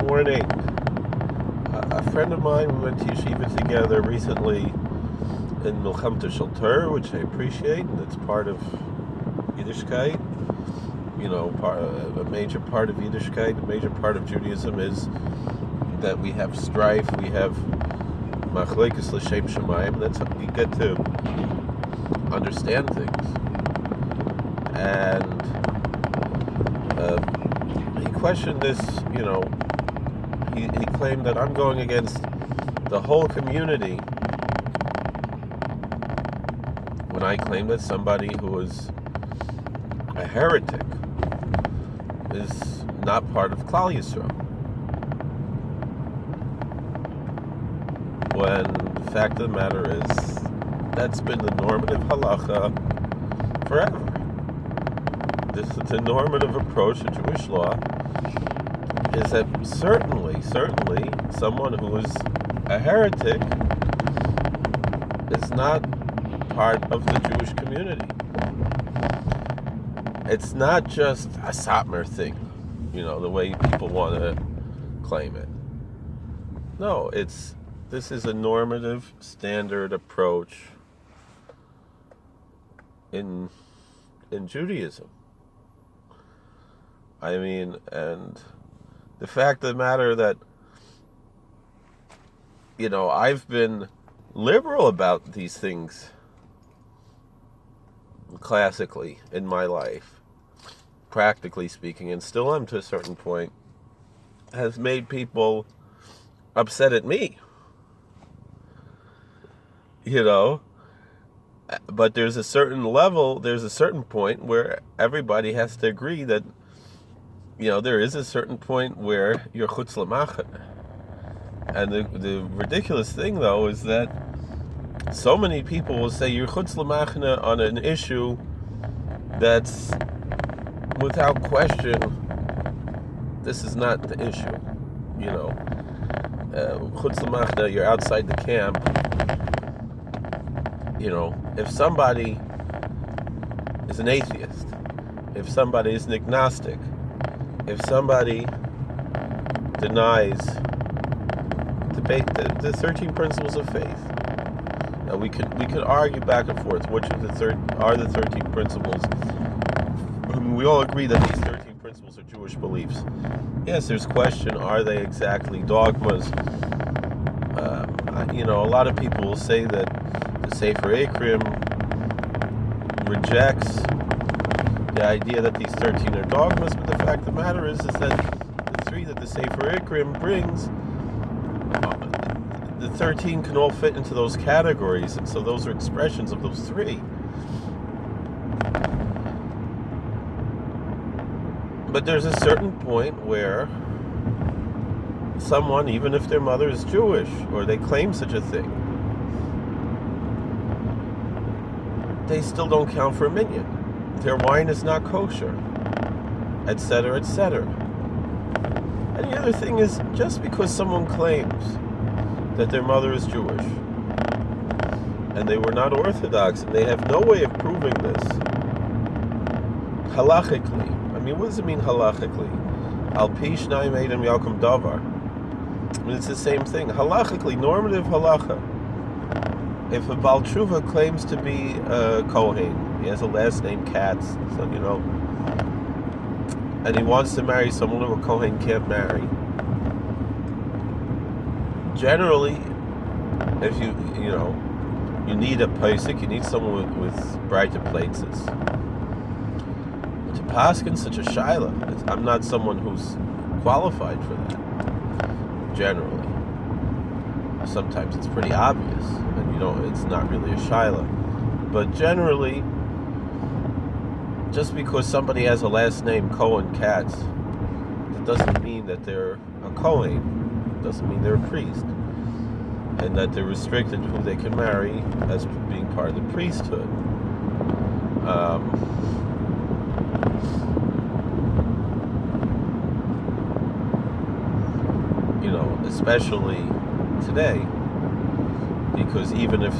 morning. A friend of mine, we went to yeshiva together recently in Milchamta Shalter, which I appreciate. That's part of Yiddishkeit. You know, a major part of Yiddishkeit, a major part of Judaism is that we have strife, we have machlekes l'shem shamayim. That's how you get to understand things. And he questioned this, he claimed that I'm going against the whole community when I claim that somebody who is a heretic is not part of Klal Yisrael. When the fact of the matter is, that's been the normative halacha forever. The normative approach to Jewish law is that certainly, someone who is a heretic is not part of the Jewish community. It's not just a Satmar thing, the way people want to claim it. No, this is a normative, standard approach in Judaism. And the fact of the matter that, I've been liberal about these things classically in my life, practically speaking, and still am to a certain point, has made people upset at me. But there's a certain level, there's a certain point where everybody has to agree that there is a certain point where you're chutz l'machane. And the ridiculous thing, though, is that so many people will say you're chutz l'machane on an issue that's, without question, this is not the issue. Chutz l'machane, you're outside the camp. If somebody is an atheist, if somebody is an agnostic, if somebody denies the 13 principles of faith, now we could argue back and forth which of the 13 principles. We all agree that these 13 principles are Jewish beliefs. Yes, there's question: are they exactly dogmas? A lot of people will say that the Sefer Ekrim rejects the idea that these 13 are dogmas, but the fact of the matter is that the three that the Sefer Ekrim brings, the 13 can all fit into those categories, and so those are expressions of those three. But there's a certain point where someone, even if their mother is Jewish, or they claim such a thing, they still don't count for a minyan. Their wine is not kosher, etc., etc. And the other thing is, just because someone claims that their mother is Jewish, and they were not Orthodox, and they have no way of proving this, halachically, what does it mean halachically? Al pi shnayim edim yakum davar. It's the same thing. Halachically, normative halacha. If a Baal Tshuva claims to be a Kohen, he has a last name Katz, so and he wants to marry someone who a Kohen can't marry. Generally, if you need a Pesach, you need someone with brighter places. To paskin such a shaila, I'm not someone who's qualified for that. Generally. Sometimes it's pretty obvious, and it's not really a shaila. But generally, just because somebody has a last name Cohen Katz, it doesn't mean that they're a Kohen. It doesn't mean they're a priest, and that they're restricted who they can marry as being part of the priesthood. Especially today, because even if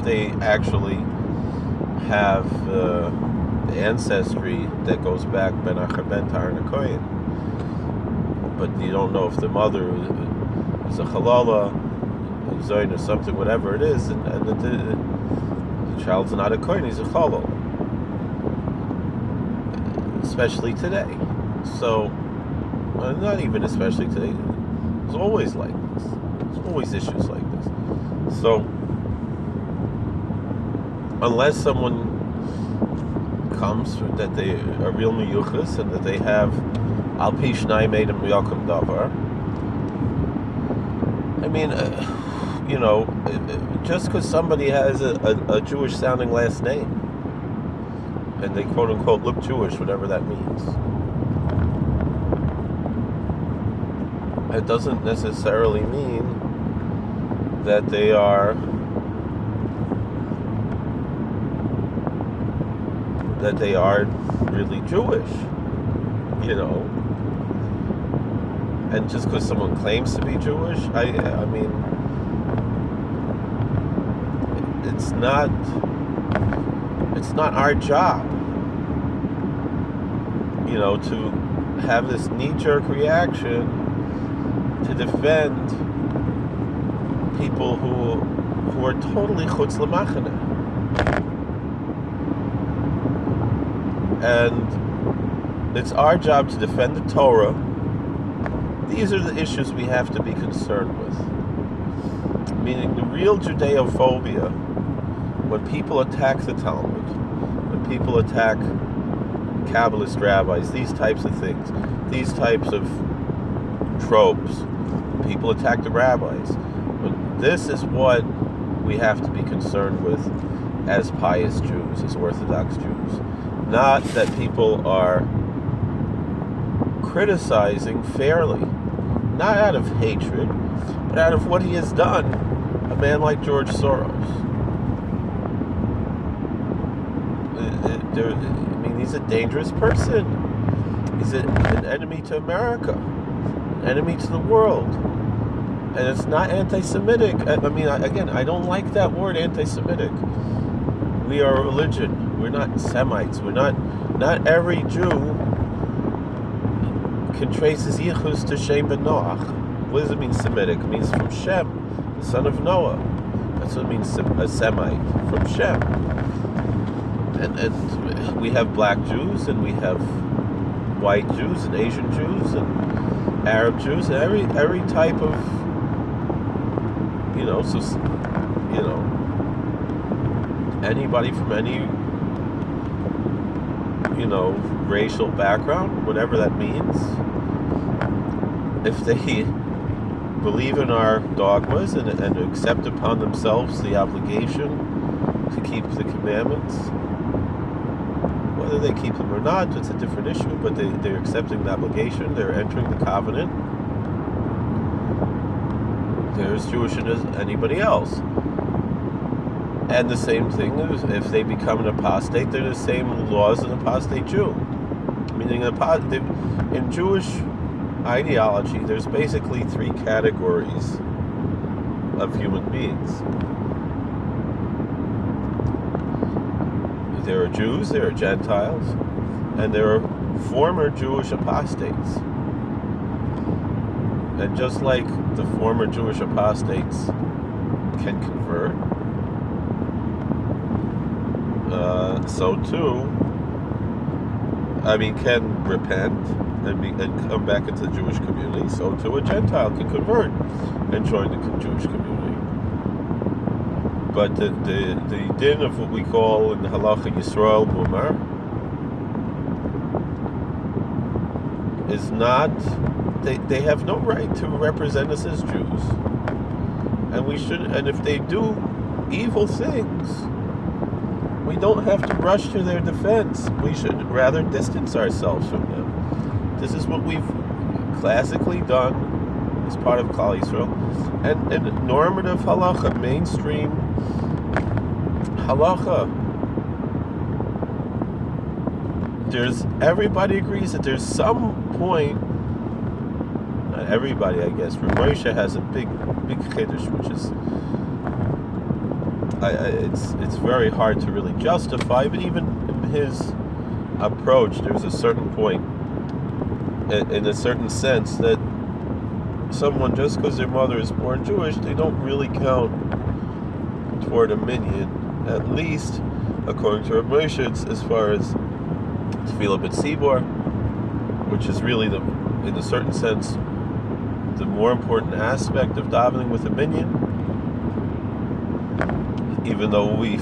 they actually have the ancestry that goes back Ben Acher Ben Tar and Kohen, but you don't know if the mother is a halala, a zayin or something, whatever it is, and the child's not a kohen, he's a halal. Especially today. So, not even especially today. It's always like this. There's always issues like this. So, unless someone comes that they are real miyuchas and that they have al pi shnai meidem yakum davar. I mean, just because somebody has a Jewish sounding last name and they quote unquote look Jewish, whatever that means, it doesn't necessarily mean that they are really Jewish, And just because someone claims to be Jewish, I mean, it's not our job, to have this knee-jerk reaction to defend people who are totally chutz l'machane. And it's our job to defend the Torah. These are the issues we have to be concerned with. Meaning the real Judeophobia, when people attack the Talmud, when people attack Kabbalist rabbis, these types of things, these types of tropes, people attack the rabbis. But this is what we have to be concerned with as pious Jews, as Orthodox Jews. Not that people are criticizing fairly, not out of hatred, but out of what he has done. A man like George Soros. He's a dangerous person. He's an enemy to America, an enemy to the world. And it's not anti-Semitic. I don't like that word, anti-Semitic. We are a religion. We're not Semites. Not every Jew can trace his yichus to Shem ben Noach. What does it mean, Semitic? It means from Shem, the son of Noah. That's what it means, a Semite, from Shem. And we have black Jews, and we have white Jews, and Asian Jews, and Arab Jews, and every type of, anybody from any, racial background, whatever that means, if they believe in our dogmas and accept upon themselves the obligation to keep the commandments, whether they keep them or not, it's a different issue, but they're accepting the obligation, they're entering the covenant, they're as Jewish as anybody else. And the same thing is if they become an apostate, they're the same laws as an apostate Jew. Meaning, in Jewish ideology, there's basically three categories of human beings. There are Jews, there are Gentiles, and there are former Jewish apostates. And just like the former Jewish apostates can convert, so too, can repent and come back into the Jewish community. So too, a Gentile can convert and join the Jewish community. But the din of what we call in the halacha Yisrael Mumar is not. They have no right to represent us as Jews, and we should. And if they do evil things, we don't have to rush to their defense. We should rather distance ourselves from them. This is what we've classically done as part of Klal Yisrael. And normative halacha, mainstream halacha, everybody agrees that there's some point, not everybody, I guess, but Moshe has a big chiddush, which is, it's very hard to really justify, but even in his approach, there's a certain point in a certain sense, that someone, just because their mother is born Jewish, they don't really count toward a minyan, at least according to Rav Moshe, it's as far as Tefillah B'Tzibor, which is really, in a certain sense, the more important aspect of davening with a minyan. Even though we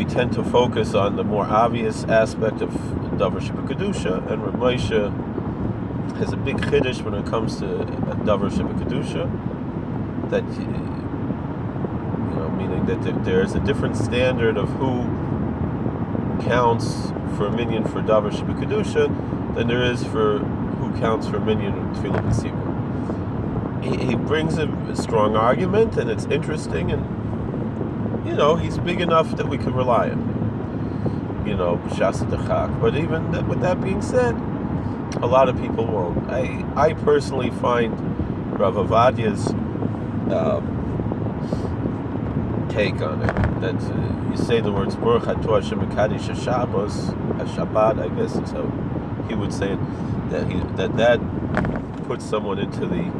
tend to focus on the more obvious aspect of Davar Shebekadusha, and Rav Moshe has a big chiddush when it comes to Davar Shebekadusha, that meaning that there's a different standard of who counts for a minyan for Davar Shebekadusha than there is for who counts for a minyan in Tefillah B'Tzibor. He brings a strong argument, and it's interesting, and he's big enough that we can rely on him. B'Shas Dechak. But even with that being said, a lot of people won't. I personally find Rav Avadia's take on it, that you say the words Baruch Atah Hashem Mekadesh Shabbat, I guess is how he would say it, that puts someone into the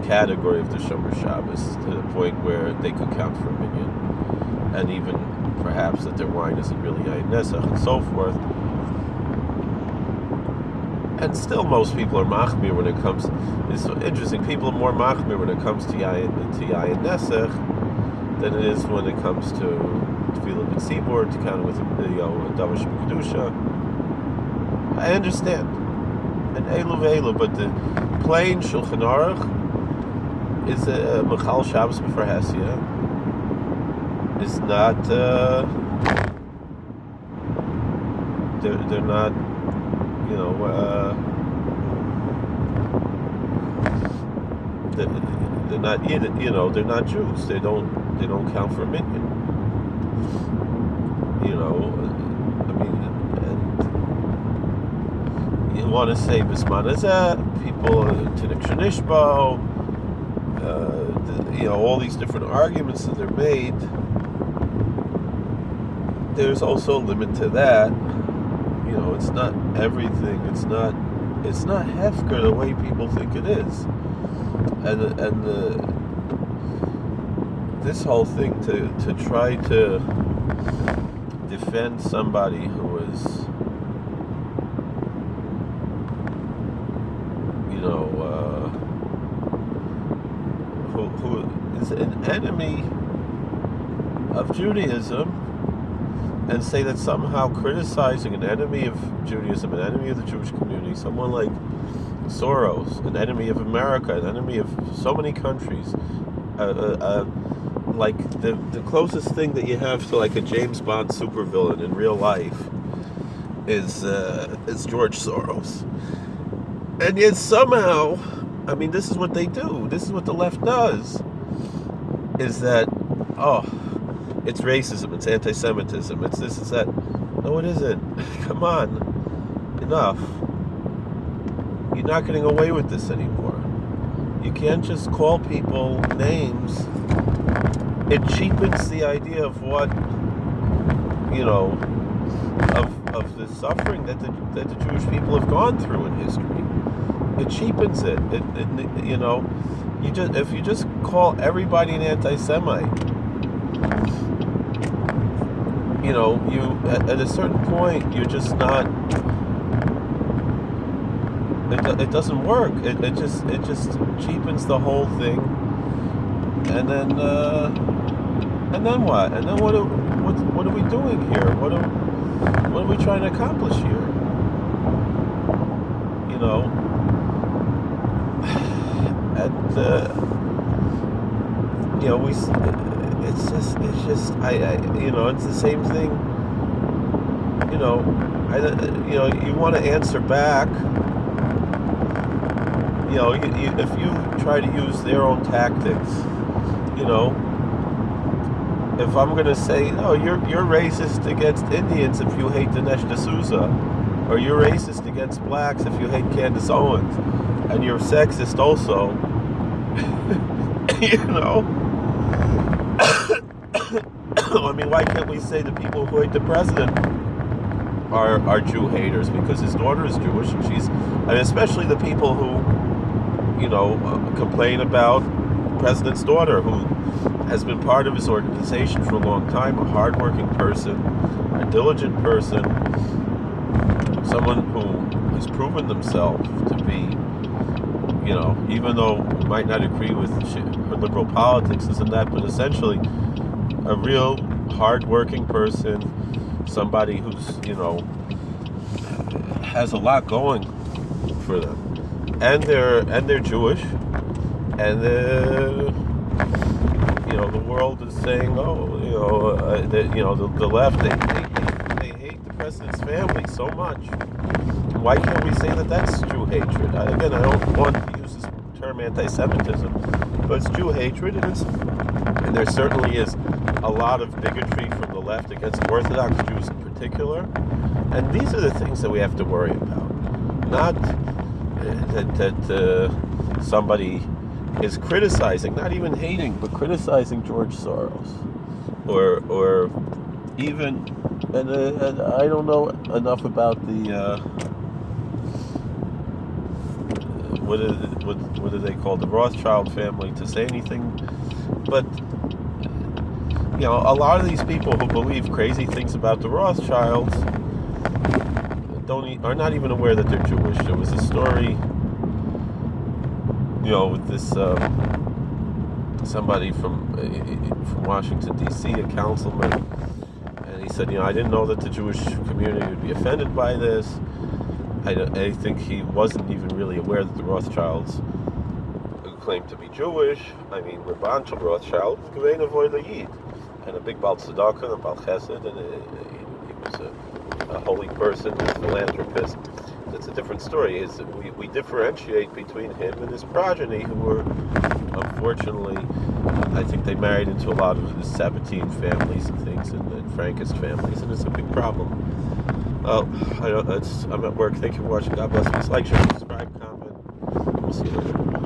category of the Shomer Shabbos, to the point where they could count for a minyan, and even perhaps that their wine isn't really Yain Nesach, and so forth. And still, most people are machmir when it comes. It's so interesting. People are more machmir when it comes to Yain Nesach than it is when it comes to Tefillah B'Tzibor, to count with Davar Shebekadusha. I understand, and Elu, but the plain Shulchan Aruch is a Mechal Shabbos b'For Hesia. Is not. They're not. They're not. They're not Jews. They don't count for a minyan. And you want to say Bisman Hazeh, people Tinik Shanishbo, all these different arguments that are made. There's also a limit to that. It's not everything. It's not hefker the way people think it is. And this whole thing to try to defend somebody who is who is an enemy of Judaism, and say that somehow criticizing an enemy of Judaism, an enemy of the Jewish community, someone like Soros, an enemy of America, an enemy of so many countries, like the closest thing that you have to like a James Bond supervillain in real life is George Soros. And yet somehow, this is what they do. This is what the left does. Is that, it's racism, it's anti-Semitism, it's this, it's that. No, it isn't. Come on. Enough. You're not getting away with this anymore. You can't just call people names. It cheapens the idea of what, of the suffering that the Jewish people have gone through in history. It cheapens it. If you just call everybody an anti-Semite, you at a certain point you're just not. It doesn't work. It just cheapens the whole thing. And then what? And then what are we doing here? What are we trying to accomplish here? And it's just it's the same thing. You want to answer back. If you try to use their own tactics, if I'm going to say, you're racist against Indians if you hate Dinesh D'Souza, or you're racist against blacks if you hate Candace Owens, and you're sexist also, why can't we say the people who hate the president are Jew haters because his daughter is Jewish, and especially the people who complain about the president's daughter, who has been part of his organization for a long time, a hardworking person, a diligent person, someone who has proven themselves to be, even though we might not agree with her liberal politics, isn't that, but essentially a real hardworking person, somebody who's, has a lot going for them. And they're Jewish, and the world is saying, the left, they hate the president's family so much. Why can't we say that that's Jew hatred? Again, I don't want to use this term anti-Semitism, but it's Jew hatred, and there certainly is a lot of bigotry from the left against Orthodox Jews in particular. And these are the things that we have to worry about. Not that somebody is criticizing, not even hating, but criticizing George Soros, or even, and I don't know enough about the what do they call the Rothschild family to say anything, but a lot of these people who believe crazy things about the Rothschilds are not even aware that they're Jewish. There was a story, with this somebody from Washington D.C., a councilman, and he said, I didn't know that the Jewish community would be offended by this. I think he wasn't even really aware that the Rothschilds claimed to be Jewish. I mean, Rabban Shel Rothschild was Gevein Avoid Yid, and a big Baal Tzedakah and a Baal Chesed, and he was a holy person, a philanthropist. That's a different story. We differentiate between him and his progeny, who were, unfortunately, I think they married into a lot of the Sabbatean families and things, and Frankist families, and it's a big problem. I'm at work. Thank you for watching. God bless. Please like, share, subscribe, comment. We'll see you later.